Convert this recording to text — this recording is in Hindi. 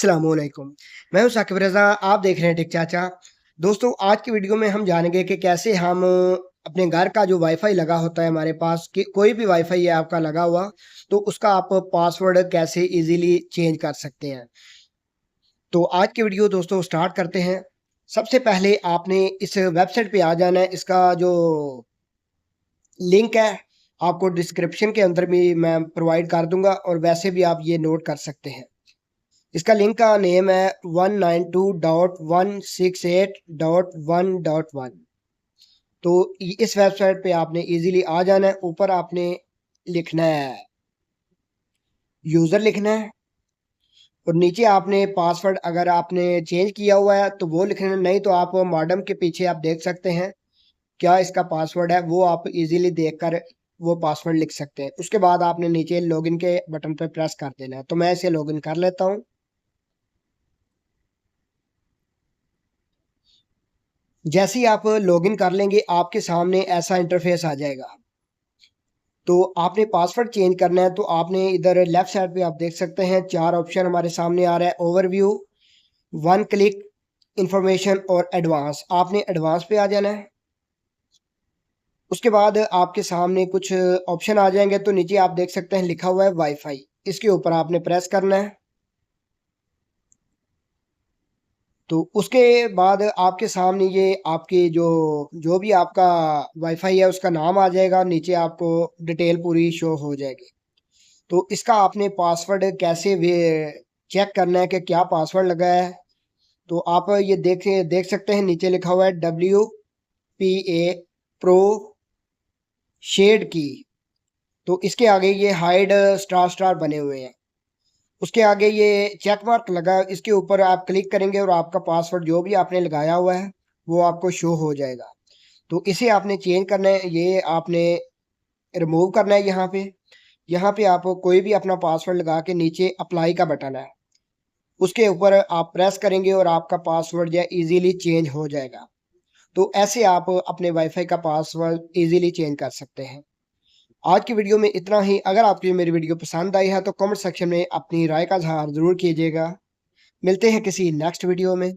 अस्सलामुअलैकुम। मैं हूं साकिब रज़ा, आप देख रहे हैं टेक चाचा। दोस्तों, आज की वीडियो में हम जानेंगे कि कैसे हम अपने घर का जो वाईफ़ाई लगा होता है हमारे पास, कि कोई भी वाईफ़ाई है आपका लगा हुआ, तो उसका आप पासवर्ड कैसे ईज़िली चेंज कर सकते हैं। तो आज की वीडियो दोस्तों स्टार्ट करते हैं। सबसे पहले आपने इस वेबसाइट पे आ जाना है। इसका जो लिंक है, आपको डिस्क्रिप्शन के अंदर भी मैं प्रोवाइड कर दूँगा और वैसे भी आप ये नोट कर सकते हैं। इसका लिंक का नेम है 192.168.1.1। तो इस वेबसाइट पे आपने इजीली आ जाना है। ऊपर आपने लिखना है, यूज़र लिखना है, और नीचे आपने पासवर्ड अगर आपने चेंज किया हुआ है तो वो लिखना है, नहीं तो आप मॉडेम के पीछे आप देख सकते हैं क्या इसका पासवर्ड है, वो आप इजीली देखकर वो पासवर्ड लिख सकते हैं। उसके बाद आपने नीचे लॉगिन के बटन पर प्रेस कर देना है। तो मैं इसे लॉगिन कर लेता हूँ। जैसे ही आप लॉगिन कर लेंगे, आपके सामने ऐसा इंटरफेस आ जाएगा। तो आपने पासवर्ड चेंज करना है, तो आपने इधर लेफ्ट साइड पे आप देख सकते हैं 4 ऑप्शन हमारे सामने आ रहा है, ओवरव्यू, वन क्लिक, इंफॉर्मेशन और एडवांस। आपने एडवांस पे आ जाना है। उसके बाद आपके सामने कुछ ऑप्शन आ जाएंगे, तो नीचे आप देख सकते हैं लिखा हुआ है वाईफाई। इसके ऊपर आपने प्रेस करना है। तो उसके बाद आपके सामने ये आपकी जो जो भी आपका वाईफाई है उसका नाम आ जाएगा, नीचे आपको डिटेल पूरी शो हो जाएगी। तो इसका आपने पासवर्ड कैसे वे चेक करना है कि क्या पासवर्ड लगा है। तो आप ये देख सकते हैं नीचे लिखा हुआ है WPA प्रो शेड की। तो इसके आगे ये हाइड स्टार स्टार बने हुए हैं। उसके आगे ये चेक मार्क लगा है, इसके ऊपर आप क्लिक करेंगे और आपका पासवर्ड जो भी आपने लगाया हुआ है वो आपको शो हो जाएगा। तो इसे आपने चेंज करना है, ये आपने रिमूव करना है। यहाँ पे आप कोई भी अपना पासवर्ड लगा के नीचे अप्लाई का बटन है, उसके ऊपर आप प्रेस करेंगे और आपका पासवर्ड जो है इजीली चेंज हो जाएगा। तो ऐसे आप अपने वाईफाई का पासवर्ड इजीली चेंज कर सकते हैं। आज की वीडियो में इतना ही। अगर आपको मेरी वीडियो पसंद आई है तो कमेंट सेक्शन में अपनी राय का इजहार ज़रूर कीजिएगा। मिलते हैं किसी नेक्स्ट वीडियो में।